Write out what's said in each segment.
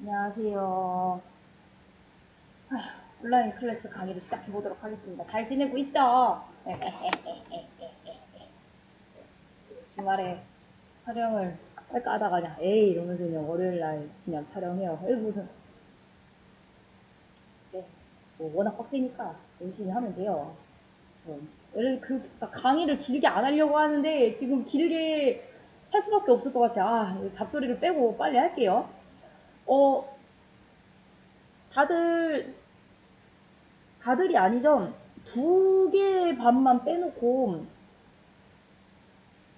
안녕하세요. 온라인 클래스 강의를 시작해 보도록 하겠습니다. 잘 지내고 있죠? 주말에 촬영을 할까 하다가 그냥 에이 이러면서 그냥 월요일날 그냥 촬영해요. 에이 무슨 네, 뭐 워낙 빡세니까 열심히 하면 돼요. 원래 강의를 길게 안 하려고 하는데 지금 길게 할 수밖에 없을 것 같아요. 잡소리를 빼고 빨리 할게요. 어, 다들 다들이 아니죠. 두 개의 반만 빼놓고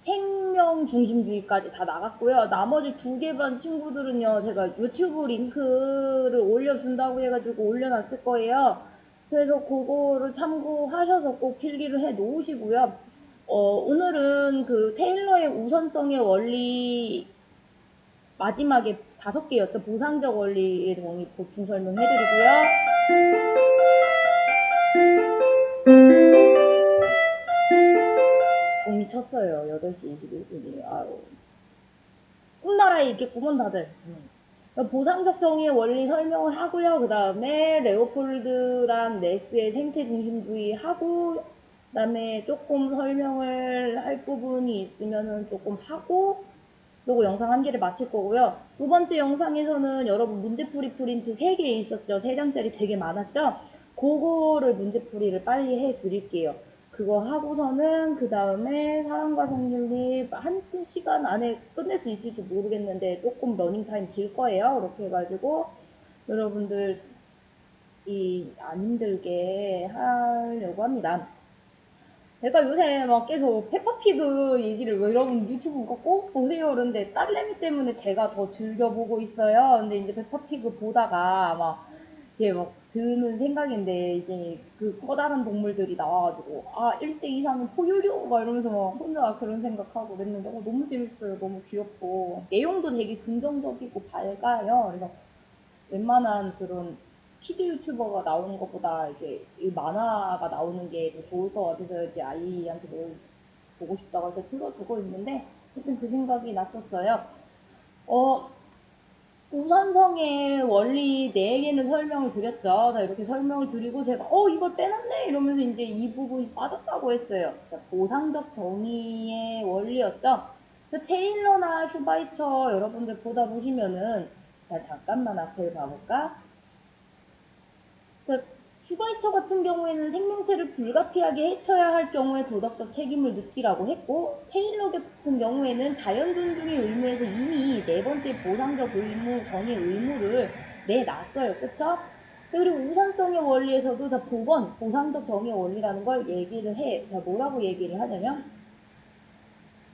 생명 중심주의까지 다 나갔고요. 나머지 두 개 반 친구들은요, 제가 유튜브 링크를 올려준다고 해가지고 올려놨을 거예요. 그래서 그거를 참고하셔서 꼭 필기를 해 놓으시고요. 오늘은 그 테일러의 우선성의 원리 마지막에 5개였죠. 보상적 원리의 정의 보충 설명해드리고요. 종이 쳤어요. 8시 21분이에요. 아유. 꿈나라에 있겠구먼 다들. 보상적 정의의 원리 설명을 하고요. 그 다음에 레오폴드랑 네스의 생태 중심주의 하고, 그 다음에 조금 설명을 할 부분이 있으면은 조금 하고, 그리고 영상 1개를 마칠 거고요. 두 번째 영상에서는 여러분 문제풀이 프린트 3개 있었죠. 3장짜리 되게 많았죠. 그거를 문제풀이를 빨리 해 드릴게요. 그거 하고서는 그 다음에 사랑과 성률이 1시간 안에 끝낼 수 있을지 모르겠는데 조금 러닝타임 길 거예요. 이렇게 해가지고 여러분들 안 힘들게 하려고 합니다. 제가 요새 막 계속 페퍼피그 얘기를 왜 여러분 유튜브 꼭 보세요 그러는데 딸내미 때문에 제가 더 즐겨보고 있어요. 근데 이제 페퍼피그 보다가 막 이게 막 드는 생각인데 이제 그 커다란 동물들이 나와가지고 1세 이상은 포유류 막 이러면서 막 혼자 그런 생각하고 그랬는데 너무 재밌어요. 너무 귀엽고 내용도 되게 긍정적이고 밝아요. 그래서 웬만한 그런 키드 유튜버가 나오는 것보다 이게 만화가 나오는 게 더 좋을 것 같아서 이제 아이한테 뭘 보고 싶다고 해서 틀어주고 있는데 하여튼 그 생각이 났었어요. 우선성의 원리 4개는 설명을 드렸죠. 자, 이렇게 설명을 드리고 제가 이걸 빼놨네 이러면서 이제 이 부분이 빠졌다고 했어요. 자, 보상적 정의의 원리였죠. 테일러나 슈바이처 여러분들 보다 보시면은 자, 잠깐만 앞을 봐볼까? 자, 슈바이처 같은 경우에는 생명체를 불가피하게 해쳐야 할 경우에 도덕적 책임을 느끼라고 했고, 테일러 같은 경우에는 자연 존중의 의무에서 이미 4번째 보상적 의무, 정의 의무를 내놨어요. 그쵸? 그리고 우선성의 원리에서도 자, 보상적 정의 원리라는 걸 얘기를 해. 자, 뭐라고 얘기를 하냐면,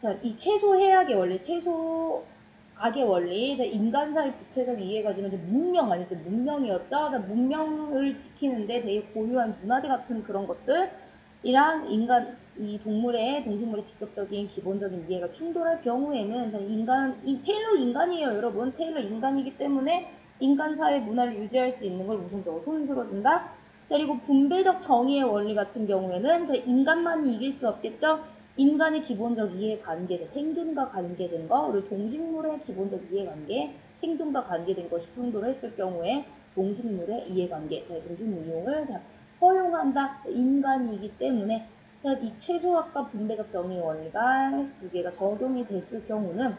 자, 이 최소해악의 원리, 최소악의 원리, 인간사의 구체적 이해가 지금 문명 아니죠? 문명이었죠? 문명을 지키는데 되게 고유한 문화재 같은 그런 것들이랑 이 동식물의 직접적인 기본적인 이해가 충돌할 경우에는 테일러 인간이에요, 여러분. 테일러 인간이기 때문에 인간사회 문화를 유지할 수 있는 걸 우선적으로 손들어준다. 그리고 분배적 정의의 원리 같은 경우에는 인간만이 이길 수 없겠죠? 인간의 기본적 이해관계, 생존과 관계된 거, 그리고 동식물의 기본적 이해관계, 생존과 관계된 것이 충돌했을 경우에 동식물의 이해관계, 동식물 이용을 허용한다. 인간이기 때문에 이 최소화과 분배적 정의 원리가 2개가 적용이 됐을 경우는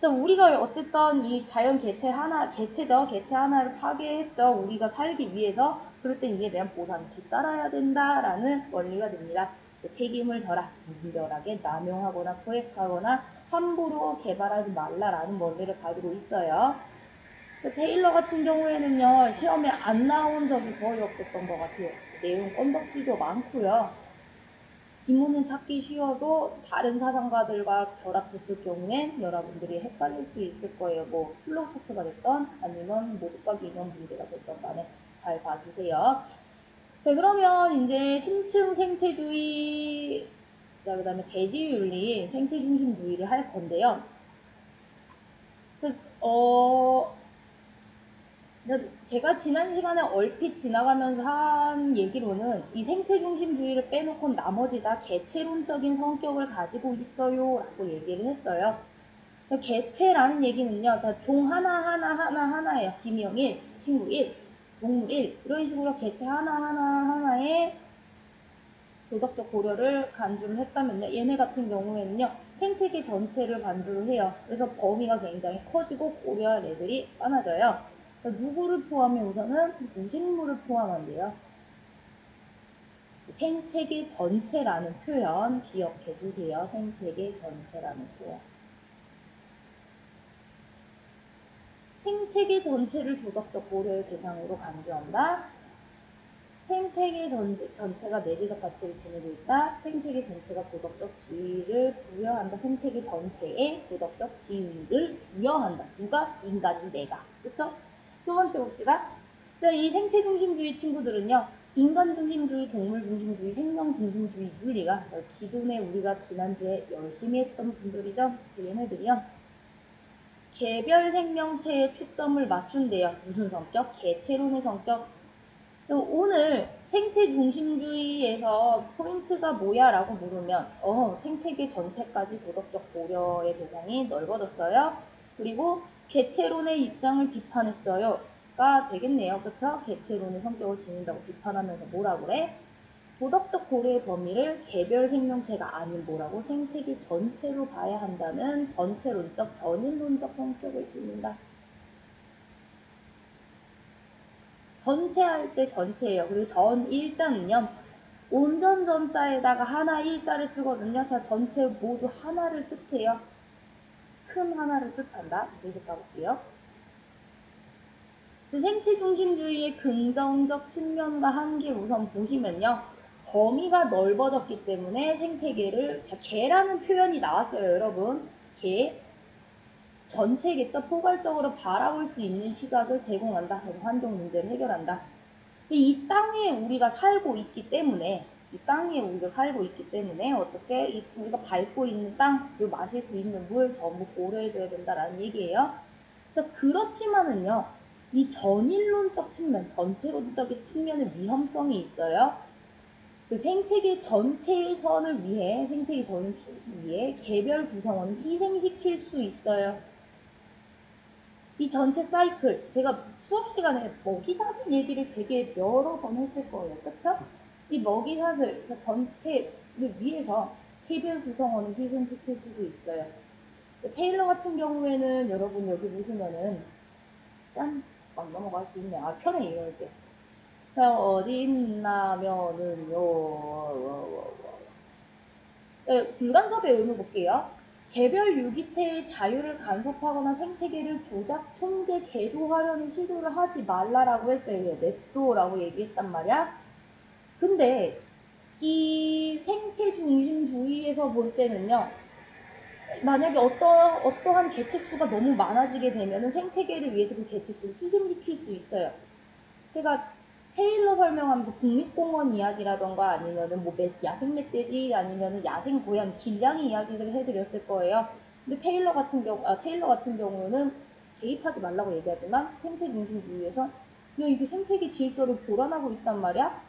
우리가 어쨌든 이 자연 개체 하나를 파괴했죠. 우리가 살기 위해서. 그럴 땐 이에 대한 보상이 뒤따라야 된다라는 원리가 됩니다. 책임을 져라. 무분별하게 남용하거나 포획하거나 함부로 개발하지 말라라는 원리를 가지고 있어요. 테일러 같은 경우에는요, 시험에 안 나온 적이 거의 없었던 것 같아요. 내용 건덕지도 많고요. 지문은 찾기 쉬워도 다른 사상가들과 결합했을 경우엔 여러분들이 헷갈릴 수 있을 거예요. 뭐 플로우 차트가 됐던 아니면 모두과 기념 문제가 됐던 간에 잘 봐주세요. 자, 그러면 이제 심층 생태주의, 자, 그 다음에 대지윤리, 생태중심주의를 할 건데요. 제가 지난 시간에 얼핏 지나가면서 한 얘기로는 이 생태중심주의를 빼놓고 나머지 다 개체론적인 성격을 가지고 있어요 라고 얘기를 했어요. 개체라는 얘기는요, 자, 종 하나예요. 김희영 1, 친구 1, 동물 1. 이런 식으로 개체 하나에 도덕적 고려를 간주를 했다면요, 얘네 같은 경우에는요, 생태계 전체를 간주를 해요. 그래서 범위가 굉장히 커지고 고려할 애들이 많아져요. 자, 누구를 포함해 우선은 무생물을 포함한대요. 생태계 전체라는 표현 기억해 두세요. 생태계 전체라는 표현. 생태계 전체를 도덕적 고려의 대상으로 간주한다. 생태계 전체가 내재적 가치를 지니고 있다. 생태계 전체가 도덕적 지위를 부여한다. 생태계 전체에 도덕적 지위를 부여한다. 누가? 인간인 내가. 그쵸? 두 번째 봅시다. 자, 이 생태 중심주의 친구들은요, 인간 중심주의, 동물 중심주의, 생명 중심주의 윤리가 기존에 우리가 지난주에 열심히 했던 분들이죠. 얘네들이요, 개별 생명체에 초점을 맞춘대요. 무슨 성격? 개체론의 성격. 오늘 생태 중심주의에서 포인트가 뭐야? 라고 물으면 생태계 전체까지 도덕적 고려의 대상이 넓어졌어요. 그리고 개체론의 입장을 비판했어요. 가 되겠네요. 그쵸? 개체론의 성격을 지닌다고 비판하면서 뭐라 그래? 도덕적 고려의 범위를 개별 생명체가 아닌 뭐라고? 생태계 전체로 봐야 한다는 전체론적, 전인론적 성격을 지닌다. 전체 할 때 전체예요. 그리고 전 일자는요, 온전 전자에다가 하나 일자를 쓰거든요. 자, 전체 모두 하나를 뜻해요. 큰 하나를 뜻한다. 계속 가볼게요. 생태 중심주의의 긍정적 측면과 한계를 우선 보시면요, 범위가 넓어졌기 때문에 생태계를, 자, 개라는 표현이 나왔어요, 여러분. 개. 전체겠죠. 포괄적으로 바라볼 수 있는 시각을 제공한다. 그래서 환경 문제를 해결한다. 이 땅에 우리가 살고 있기 때문에, 어떻게 우리가 밟고 있는 땅, 그리고 마실 수 있는 물 전부 고려해줘야 된다라는 얘기예요. 자, 그렇지만은요, 이 전인론적 측면, 전체론적인 측면의 위험성이 있어요. 그 생태계 전체의 선을 위해, 개별 구성원을 희생시킬 수 있어요. 이 전체 사이클, 제가 수업 시간에 먹이사슬 얘기를 되게 여러 번 했을 거예요. 그쵸? 이 먹이사슬 전체를 위해서 개별 구성원을 희생시킬 수도 있어요. 테일러 같은 경우에는 여러분 여기 보시면은 짠! 막 넘어갈 수 있네. 아, 편해, 이럴 때. 자, 어디 있나면은요. 네, 불간섭의 의무 볼게요. 개별 유기체의 자유를 간섭하거나 생태계를 조작, 통제, 개조하려는 시도를 하지 말라라고 했어요. 냅둬라고 얘기했단 말이야. 근데 이 생태 중심주의에서 볼 때는요, 만약에 어떠한 개체수가 너무 많아지게 되면은 생태계를 위해서 그 개체수를 희생시킬 수 있어요. 제가 테일러 설명하면서 국립공원 이야기라던가 아니면은 뭐 야생 멧돼지 아니면은 야생 고양 길냥이 이야기를 해드렸을 거예요. 근데 테일러 같은 경우는 개입하지 말라고 얘기하지만 생태 중심주의에서 야, 이게 생태계 질서를 교란하고 있단 말이야?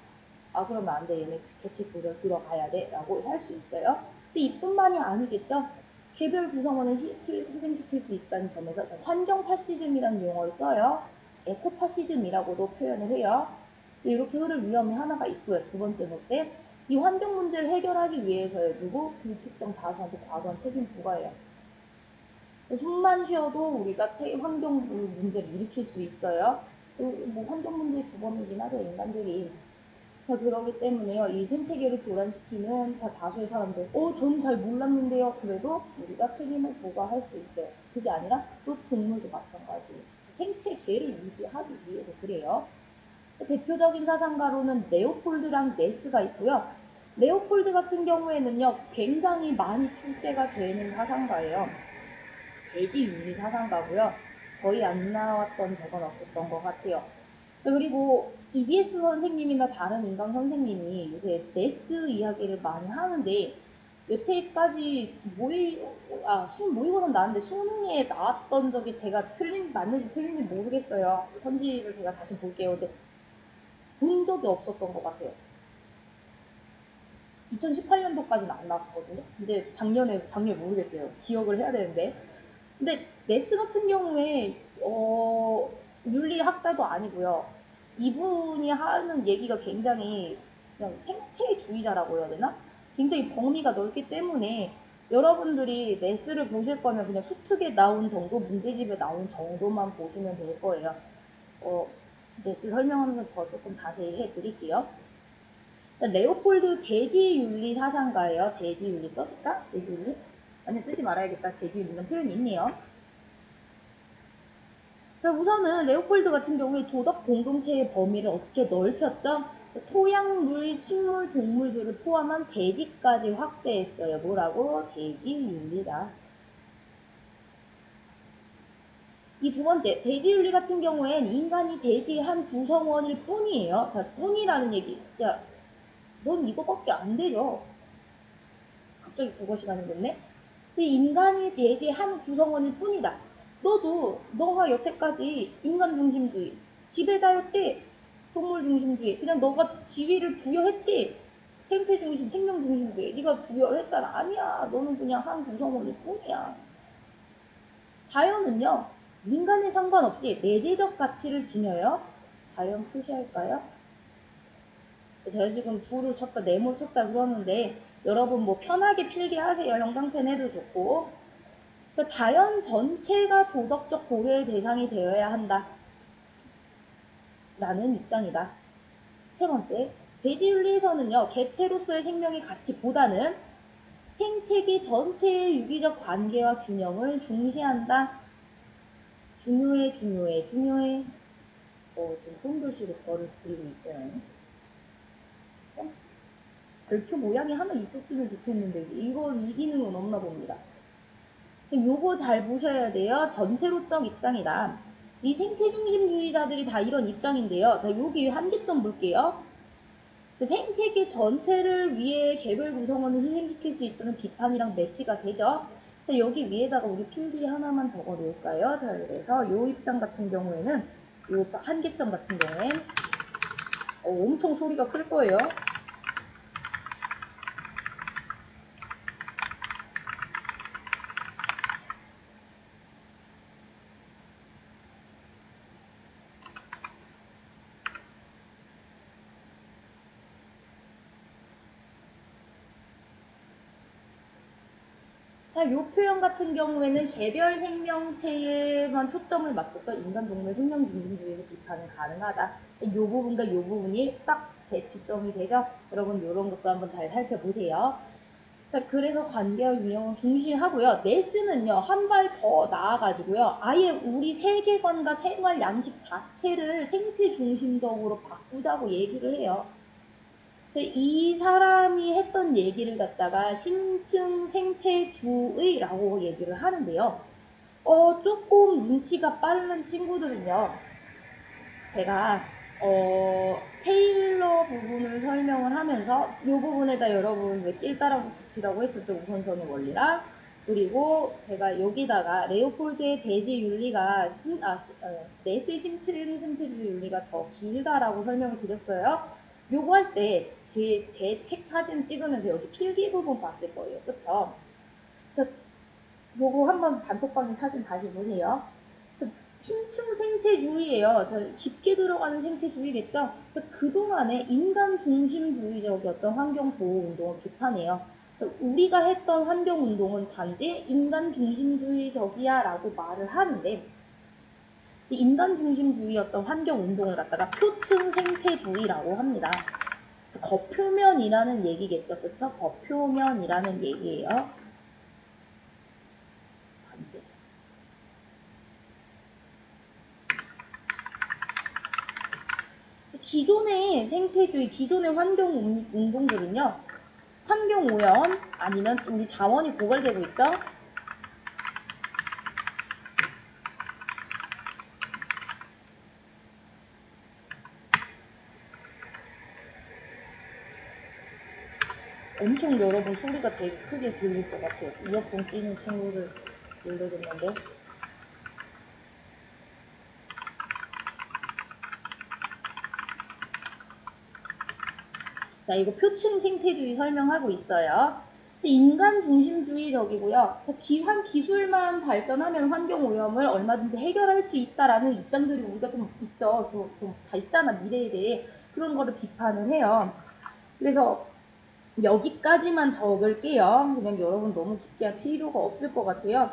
아, 그러면 안 돼. 얘네 개체 고려 들어가야 돼. 라고 할 수 있어요. 근데 이뿐만이 아니겠죠? 개별 구성원을 희생시킬 수 있다는 점에서 환경 파시즘이라는 용어를 써요. 에코파시즘이라고도 표현을 해요. 이렇게 흐를 위험이 하나가 있고요. 두 번째 볼때 이 환경 문제를 해결하기 위해서요. 누구? 불특정 다수한테 과도한 책임 부과해요. 숨만 쉬어도 우리가 환경 문제를 일으킬 수 있어요. 뭐 환경 문제의 주범이긴 하죠. 인간들이. 자, 그러기 때문에요. 이 생태계를 교란시키는 다수의 사람들, 저는 잘 몰랐는데요. 그래도 우리가 책임을 부과할 수 있어요. 그게 아니라 또 동물도 마찬가지. 생태계를 유지하기 위해서 그래요. 대표적인 사상가로는 레오폴드랑 네스가 있고요. 레오폴드 같은 경우에는요, 굉장히 많이 출제가 되는 사상가예요. 돼지윤리 사상가고요. 거의 안 나왔던 적은 없었던 것 같아요. 그리고 EBS 선생님이나 다른 인강 선생님이 요새 네스 이야기를 많이 하는데 여태까지 모의고사는 나왔는데 수능에 나왔던 적이 제가 맞는지 틀린지 모르겠어요. 선지를 제가 다시 볼게요. 근데 본 적이 없었던 것 같아요. 2018년도까지는 안 나왔었거든요. 근데 작년 모르겠어요. 기억을 해야 되는데. 근데 네스 같은 경우에 윤리학자도 아니고요. 이분이 하는 얘기가 굉장히 그냥 생태주의자라고 해야 되나? 굉장히 범위가 넓기 때문에 여러분들이 네스를 보실 거면 그냥 수특에 나온 정도, 문제집에 나온 정도만 보시면 될 거예요. 네스 설명하면서 더 조금 자세히 해드릴게요. 레오폴드 대지윤리 사상가예요. 대지윤리 써줄까? 대지윤리? 아니 쓰지 말아야겠다. 대지윤리라는 표현이 있네요. 우선은 레오폴드 같은 경우에 도덕 공동체의 범위를 어떻게 넓혔죠? 토양, 물, 식물, 동물들을 포함한 대지까지 확대했어요. 뭐라고? 대지윤리다. 이 두 번째, 대지윤리 같은 경우엔 인간이 대지의 한 구성원일 뿐이에요. 자, 뿐이라는 얘기. 야, 넌 이거밖에 안 되죠. 갑자기 국어 시간이 됐네. 인간이 대지의 한 구성원일 뿐이다. 너가 여태까지 인간 중심주의, 지배자였지? 동물 중심주의. 그냥 너가 지위를 부여했지? 생태 중심, 생명 중심주의. 네가 부여했잖아. 아니야. 너는 그냥 한 구성원일 뿐이야. 자연은요, 인간에 상관없이 내재적 가치를 지녀요. 자연 표시할까요? 제가 지금 두를 쳤다, 네모를 쳤다 그러는데 여러분 뭐 편하게 필기하세요. 형광펜 해도 좋고. 자연 전체가 도덕적 고려의 대상이 되어야 한다. 라는 입장이다. 세 번째, 대지윤리에서는요, 개체로서의 생명의 가치보다는 생태계 전체의 유기적 관계와 균형을 중시한다. 중요해. 지금 손글씨로 저를 그리고 있어요. 별표 모양이 하나 있었으면 좋겠는데 이건 이기는 건 없나 봅니다. 지금 요거 잘 보셔야 돼요. 전체로적 입장이다. 이 생태중심주의자들이 다 이런 입장인데요. 자, 여기 한계점 볼게요. 생태계 전체를 위해 개별 구성원을 희생시킬 수 있다는 비판이랑 매치가 되죠. 자, 여기 위에다가 우리 필기 하나만 적어 놓을까요? 자, 그래서 요 입장 같은 경우에는 요 한계점 같은 경우엔 엄청 소리가 클 거예요. 자, 이 표현 같은 경우에는 개별 생명체에만 초점을 맞췄던 인간 동물 생명 중심주의에서 비판은 가능하다. 자, 이 부분과 이 부분이 딱 대치점이 되죠. 여러분 이런 것도 한번 잘 살펴보세요. 자, 그래서 관계와 균형을 중시하고요. 네스는요, 한 발 더 나아가지고요. 아예 우리 세계관과 생활 양식 자체를 생태 중심적으로 바꾸자고 얘기를 해요. 이 사람이 했던 얘기를 갖다가 심층 생태주의라고 얘기를 하는데요. 조금 눈치가 빠른 친구들은요. 제가 테일러 부분을 설명을 하면서 이 부분에다 여러분 왜 낄 따라서 붙이라고 했었죠. 우선선의 원리랑. 그리고 제가 여기다가 레오폴드의 대지 윤리가 네스의 심층 생태주의 윤리가 더 길다라고 설명을 드렸어요. 요거 할 때 제 책 사진 찍으면서 여기 필기 부분 봤을 거예요. 그쵸? 그래서 요거 한번 단톡방에 사진 다시 보세요. 심층 생태주의예요. 깊게 들어가는 생태주의겠죠? 그동안에 인간 중심주의적이었던 환경보호운동을 비판해요. 우리가 했던 환경운동은 단지 인간 중심주의적이야 라고 말을 하는데 인간 중심주의였던 환경운동을 갖다가 표층 생태주의라고 합니다. 겉표면이라는 얘기겠죠. 그쵸? 겉표면이라는 얘기예요. 기존의 생태주의, 기존의 환경운동들은요. 환경오염 아니면 우리 자원이 고갈되고 있죠. 엄청 여러분 소리가 되게 크게 들릴 것 같아요. 이어폰 끼는 친구들 모르겠는데. 자, 이거 표층 생태주의 설명하고 있어요. 인간 중심주의적이고요. 기한 기술만 발전하면 환경 오염을 얼마든지 해결할 수 있다라는 입장들이 우리가 좀 있죠. 좀 다 있잖아, 미래에 대해. 그런 거를 비판을 해요. 그래서 여기까지만 적을게요. 그냥 여러분 너무 깊게 할 필요가 없을 것 같아요.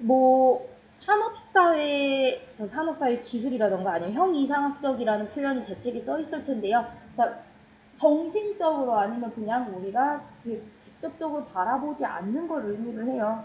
뭐 산업사회 기술이라던가 아니면 형이상학적이라는 표현이 제 책에 써 있을 텐데요. 자, 정신적으로 아니면 그냥 우리가 직접적으로 바라보지 않는 걸 의미를 해요.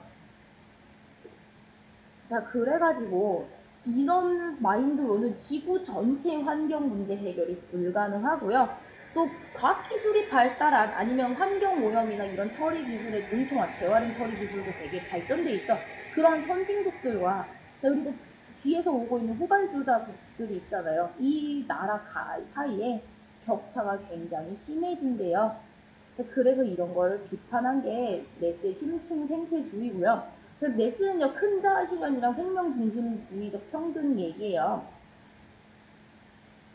자, 그래가지고 이런 마인드로는 지구 전체 환경 문제 해결이 불가능하고요. 또 과학기술이 발달한 아니면 환경오염이나 이런 처리 기술에 능통한 재활용 처리 기술도 되게 발전돼 있죠. 그런 선진국들과 그리고 뒤에서 오고 있는 후발주자국들이 있잖아요. 이 나라 사이에 격차가 굉장히 심해진대요. 그래서 이런 걸 비판한 게 네스의 심층 생태주의고요. 네스는요, 큰 자아 실현이랑 생명 중심주의적 평등 얘기예요.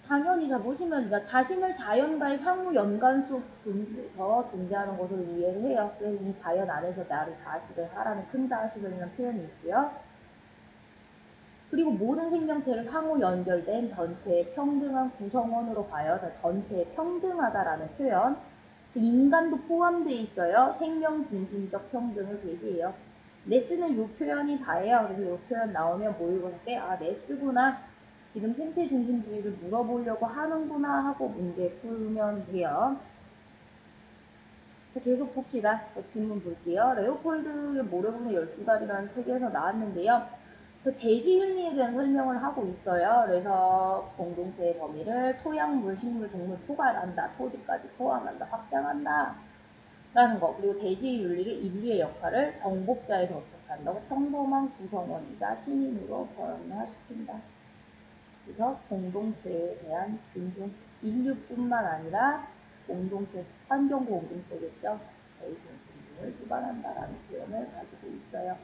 당연히 자 보시면 자신을 자연과의 상호 연관 속에서 존재하는 것을 이해를 해요. 그래서 이 자연 안에서 나를 자식을 하라는 큰 자아 실현이라는 표현이 있고요. 그리고 모든 생명체를 상호 연결된 전체의 평등한 구성원으로 봐요. 전체에 평등하다라는 표현. 즉 인간도 포함되어 있어요. 생명 중심적 평등을 제시해요. 네스는 이 표현이 다예요. 그래서 이 표현 나오면 모의고사 때 네스구나. 지금 생태 중심주의를 물어보려고 하는구나 하고 문제 풀면 돼요. 계속 봅시다. 질문 볼게요. 레오폴드의 모래보는 12달이라는 책에서 나왔는데요. 대지 윤리에 대한 설명을 하고 있어요. 그래서 공동체의 범위를 토양, 물, 식물, 동물 포괄한다. 토지까지 포함한다. 확장한다. 라는 거. 그리고 대지 윤리를 인류의 역할을 정복자에서 어떻게 한다고? 평범한 구성원이자 시민으로 변화시킨다. 그래서 공동체에 대한 존중, 인류뿐만 아니라 공동체, 환경 공동체겠죠. 대지 존중을 수반한다라는 표현을 가지고 있어요.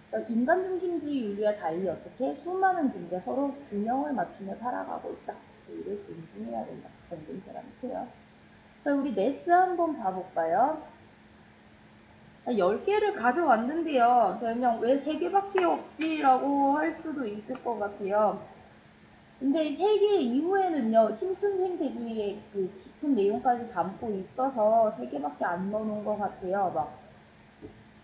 그러니까 인간 중심주의 윤리와 달리 어떻게 수많은 존재 서로 균형을 맞추며 살아가고 있다. 이를 존중해야 된다. 공동체라는 표현. 자, 우리 네스 한번 봐볼까요? 10개를 가져왔는데요. 그냥 왜 3개밖에 없지라고 할 수도 있을 것 같아요. 근데 3개 이후에는요, 심층 생태주의의 그 깊은 내용까지 담고 있어서 3개밖에 안 넣어놓은 것 같아요.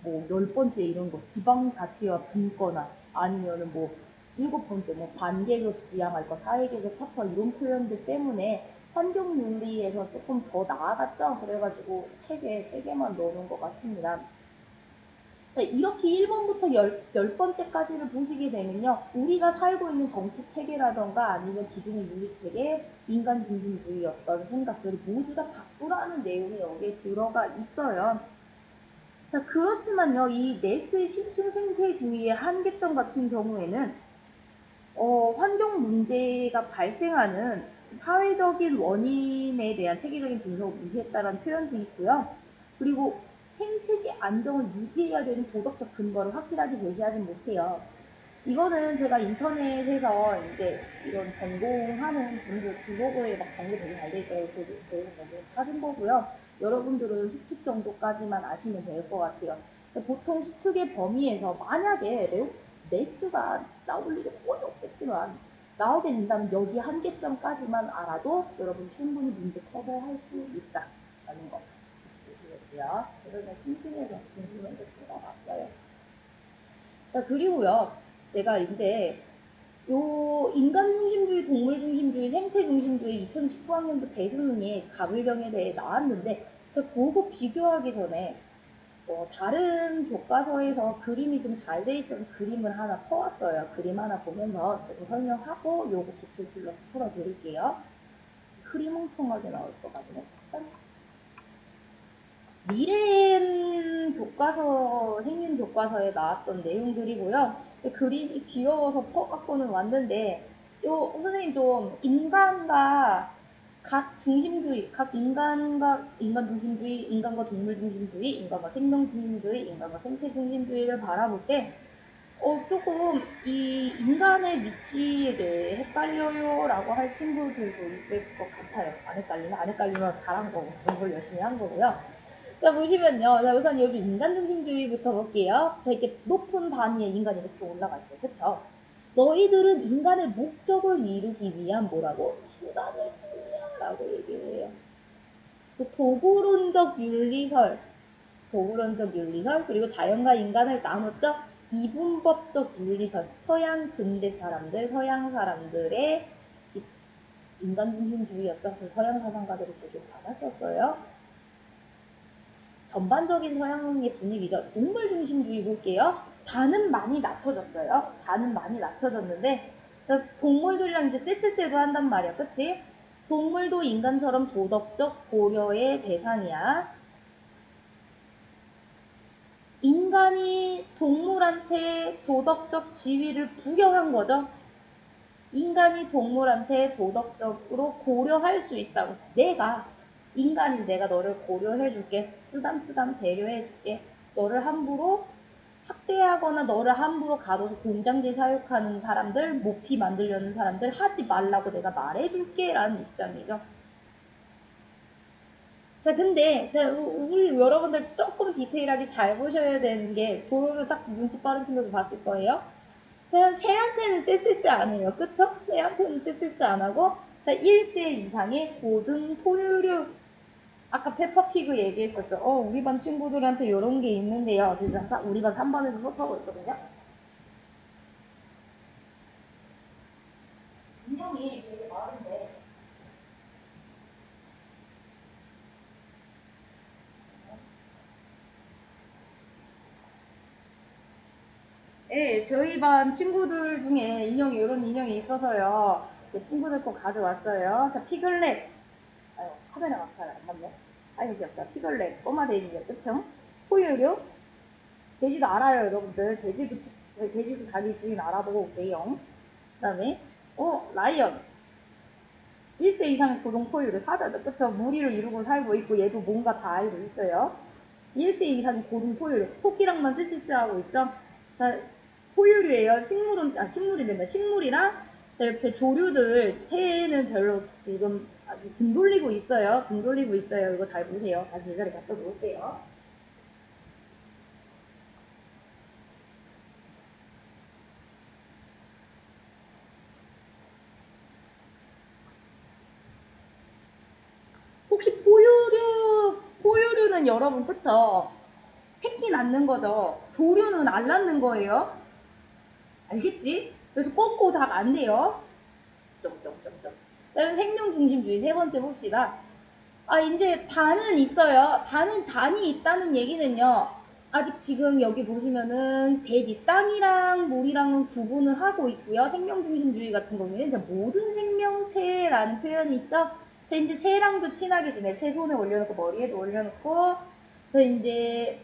뭐 10번째 이런 거 지방자치와 분권화 아니면은 뭐 7번째 뭐 반계급 지향할 거 사회계급 타파 이런 표현들 때문에 환경윤리에서 조금 더 나아갔죠. 그래가지고 책에 3개만 넣어놓은 것 같습니다. 자, 이렇게 1번부터 10번째까지를 보시게 되면요. 우리가 살고 있는 정치 체계라던가 아니면 기존의 윤리 체계, 인간 중심주의 어떤 생각들을 모두 다 바꾸라는 내용이 여기에 들어가 있어요. 자, 그렇지만요, 이 네스의 심층 생태주의의 한계점 같은 경우에는 환경 문제가 발생하는 사회적인 원인에 대한 체계적인 분석을 무시했다는 표현도 있고요. 그리고 생태계 안정을 유지해야 되는 도덕적 근거를 확실하게 제시하지 못해요. 이거는 제가 인터넷에서 이제 이런 전공하는 분들 블로그에 막 정리 되게 잘 돼 있더라고요. 그래서 거기서 찾은 거고요. 여러분들은 수특 정도까지만 아시면 될 것 같아요. 보통 수특의 범위에서 만약에 네스가 나올 일이 거의 없겠지만 나오게 된다면 여기 한계점까지만 알아도 여러분 충분히 문제 커버할 수 있다라는 거 보시겠고요. 그래서 심층에서 궁금해서 들어갔어요. 자, 그리고요. 제가 이제 요 인간 중심주의, 동물 중심주의, 생태 중심주의 2019학년도 대수능이 가물병에 대해 나왔는데 제가 그거 비교하기 전에 다른 교과서에서 그림이 좀 잘 돼 있어서 그림을 하나 퍼왔어요. 그림 하나 보면서 저도 설명하고 요거 기출 플러스 풀어드릴게요. 흐리멍텅하게 나올 것 같네. 짠. 미래엔 교과서, 생윤 교과서에 나왔던 내용들이고요. 그림이 귀여워서 퍼갖고는 왔는데, 선생님 좀 인간과 각 중심주의, 각 인간 중심주의, 인간과 동물 중심주의, 인간과 생명 중심주의, 인간과 생태 중심주의를 바라볼 때, 조금 이 인간의 위치에 대해 헷갈려요 라고 할 친구들도 있을 것 같아요. 안 헷갈리면 잘한 거고, 공부를 열심히 한 거고요. 자, 보시면요. 자, 우선 여기 인간중심주의부터 볼게요. 자, 이렇게 높은 단위의 인간이 이렇게 올라가 있어요. 그쵸? 너희들은 인간의 목적을 이루기 위한 뭐라고? 수단일 뿐이야. 라고 얘기를 해요. 도구론적 윤리설, 그리고 자연과 인간을 나눴죠? 이분법적 윤리설, 서양 근대 사람들, 서양 사람들의 인간중심주의였죠. 그래서 서양 사상가들이 되게 많았었어요. 전반적인 서양의 분위기죠. 동물중심주의 볼게요. 다는 많이 낮춰졌어요. 다는 많이 낮춰졌는데 동물들이랑 이제 쎄쎄쎄도 한단 말이야. 그치? 동물도 인간처럼 도덕적 고려의 대상이야. 인간이 동물한테 도덕적 지위를 부여한 거죠. 인간이 동물한테 도덕적으로 고려할 수 있다고. 인간인 내가 너를 고려해줄게. 쓰담쓰담 배려해줄게. 너를 함부로 학대하거나 너를 함부로 가둬서 공장제 사육하는 사람들, 모피 만들려는 사람들 하지 말라고 내가 말해줄게 라는 입장이죠. 자, 근데 우리 여러분들 조금 디테일하게 잘 보셔야 되는 게 보면 딱 눈치 빠른 친구들 봤을 거예요. 그냥 새한테는 쎄쎄쎄 안 해요. 그쵸? 새한테는 쎄쎄쎄 안 하고 자, 1세 이상의 고등 포유류 아까 페퍼피그 얘기했었죠. 우리 반 친구들한테 이런 게 있는데요. 그래서 우리 반 3반에서 수업하고 있거든요. 인형이 되게 많은데 예, 저희 반 친구들 중에 이런 인형이 있어서요. 친구들 거 가져왔어요. 자, 피글렛. 아유, 카메라가 잘안 맞네. 아유, 귀엽다. 피글렛. 꼬마 돼지죠. 그쵸? 포유류. 돼지도 알아요, 여러분들. 돼지도 자기 주인 알아보고 오세요. 그 다음에, 라이언. 1세 이상의 고동 포유류. 사자죠. 그쵸? 무리를 이루고 살고 있고, 얘도 뭔가 다 알고 있어요. 1세 이상의 고동 포유류. 토끼랑만 쓰시스하고 있죠? 자, 포유류예요. 식물이랑 옆에 조류들, 새는 별로 지금 아주 등 돌리고 있어요. 이거 잘 보세요. 다시 제자리 갖다 놓을게요. 혹시 포유류는 여러분, 그쵸? 새끼 낳는 거죠. 조류는 안 낳는 거예요. 알겠지? 그래서 꼬꼬 닭 안 돼요. 점점점점. 다른 생명 중심주의 세 번째 봅시다. 이제 단은 있어요. 단이 있다는 얘기는요. 아직 지금 여기 보시면은 돼지, 땅이랑 물이랑은 구분을 하고 있고요. 생명 중심주의 같은 경우에는 이제 모든 생명체라는 표현이 있죠. 자, 이제 새랑도 친하게 지내. 새 손에 올려놓고 머리에도 올려놓고. 자, 이제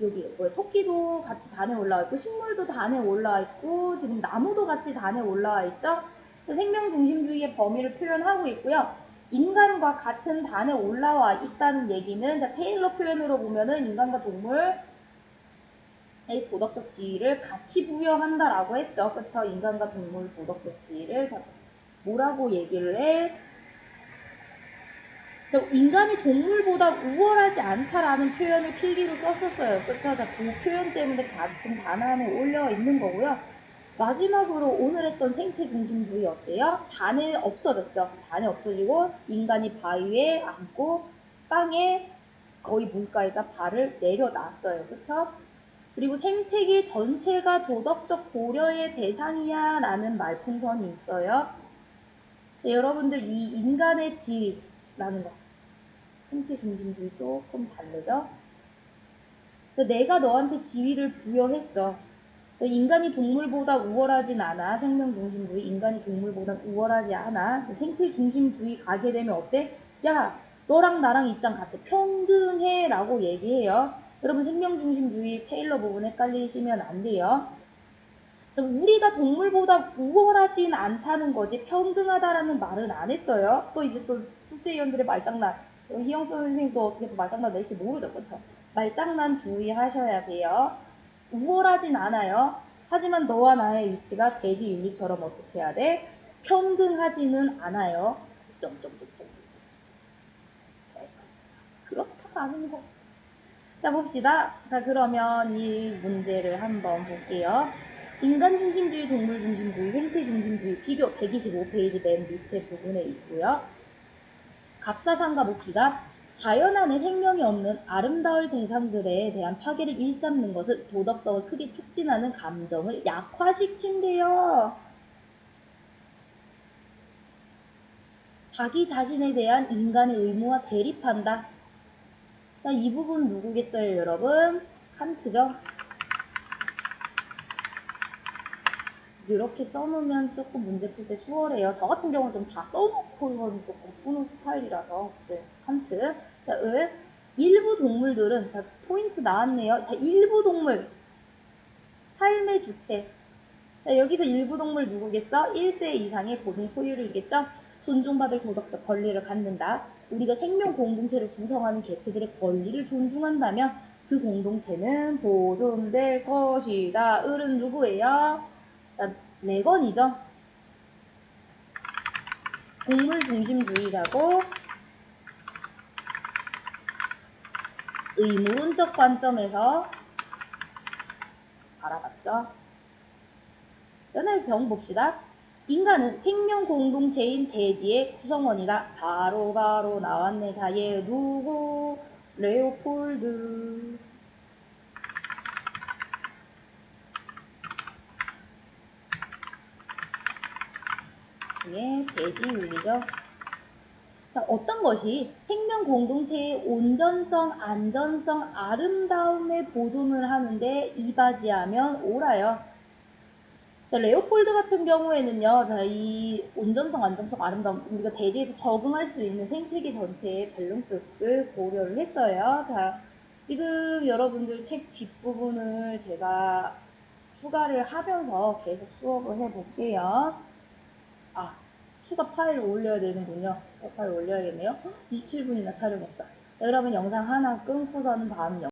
여기 토끼도 같이 단에 올라와 있고 식물도 단에 올라와 있고 지금 나무도 같이 단에 올라와 있죠. 생명 중심주의의 범위를 표현하고 있고요. 인간과 같은 단에 올라와 있다는 얘기는 자, 테일러 표현으로 보면은 인간과 동물의 도덕적 지위를 같이 부여한다라고 했죠. 그쵸? 인간과 동물 도덕적 지위를 뭐라고 얘기를 해? 인간이 동물보다 우월하지 않다라는 표현을 필기로 썼었어요. 그쵸? 자, 그 표현 때문에 같은 단어 안에 올려 있는 거고요. 마지막으로 오늘 했던 생태 중심주의 어때요? 단에 없어졌죠. 단에 없어지고 인간이 바위에 앉고 땅에 거의 물가에다 발을 내려놨어요. 그쵸? 그리고 생태계 전체가 도덕적 고려의 대상이야 라는 말풍선이 있어요. 자, 여러분들 이 인간의 지위라는 거 생태 중심주의 조금 다르죠? 내가 너한테 지위를 부여했어. 인간이 동물보다 우월하진 않아. 생명 중심주의. 인간이 동물보다 우월하지 않아. 생태 중심주의 가게 되면 어때? 야, 너랑 나랑 입장 같아. 평등해. 라고 얘기해요. 여러분 생명 중심주의 테일러 부분 헷갈리시면 안 돼요. 우리가 동물보다 우월하진 않다는 거지 평등하다라는 말은 안 했어요. 또 이제 또 숙제위원들의 말장난. 희영 선생님도 어떻게 말장난 낼지 모르죠. 그쵸? 말장난 주의하셔야 돼요. 우월하진 않아요. 하지만 너와 나의 위치가 돼지 윤리처럼 어떻게 해야 돼? 평등하지는 않아요. 점점점점. 그렇다. 아는 거. 자, 봅시다. 자, 그러면 이 문제를 한번 볼게요. 인간 중심주의, 동물 중심주의, 생태 중심주의 비교 125페이지 맨 밑에 부분에 있고요. 갑사상가 봅시다. 자연 안에 생명이 없는 아름다울 대상들에 대한 파괴를 일삼는 것은 도덕성을 크게 촉진하는 감정을 약화시킨대요. 자기 자신에 대한 인간의 의무와 대립한다. 자, 이 부분 누구겠어요, 여러분? 칸트죠? 이렇게 써놓으면 조금 문제 풀 때 수월해요. 저 같은 경우는 좀 다 써놓고선 조금 푸는 스타일이라서. 네, 칸트. 자, 일부 동물들은, 자, 포인트 나왔네요. 자, 일부 동물. 삶의 주체. 자, 여기서 일부 동물 누구겠어? 1세 이상의 고등 소유를겠죠? 존중받을 도덕적 권리를 갖는다. 우리가 생명 공동체를 구성하는 개체들의 권리를 존중한다면 그 공동체는 보존될 것이다. 을은 누구예요? 자, 레건이죠. 동물 중심주의자고 의무론적 관점에서 바라봤죠. 연애 병 봅시다. 인간은 생명 공동체인 대지의 구성원이다. 바로 나왔네. 자, 얘 누구? 레오폴드. 예, 대지 윤리죠. 자, 어떤 것이 생명 공동체의 온전성, 안전성, 아름다움에 보존을 하는데 이바지하면 옳아요. 자, 레오폴드 같은 경우에는요, 자, 이 온전성, 안정성, 아름다움, 우리가 대지에서 적응할 수 있는 생태계 전체의 밸런스를 고려를 했어요. 자, 지금 여러분들 책 뒷부분을 제가 추가를 하면서 계속 수업을 해볼게요. 아, 추가 파일을 올려야 되는군요. 추가 파일 올려야겠네요. 27분이나 촬영했어. 자, 그러면 영상 하나 끊고서는 다음 영상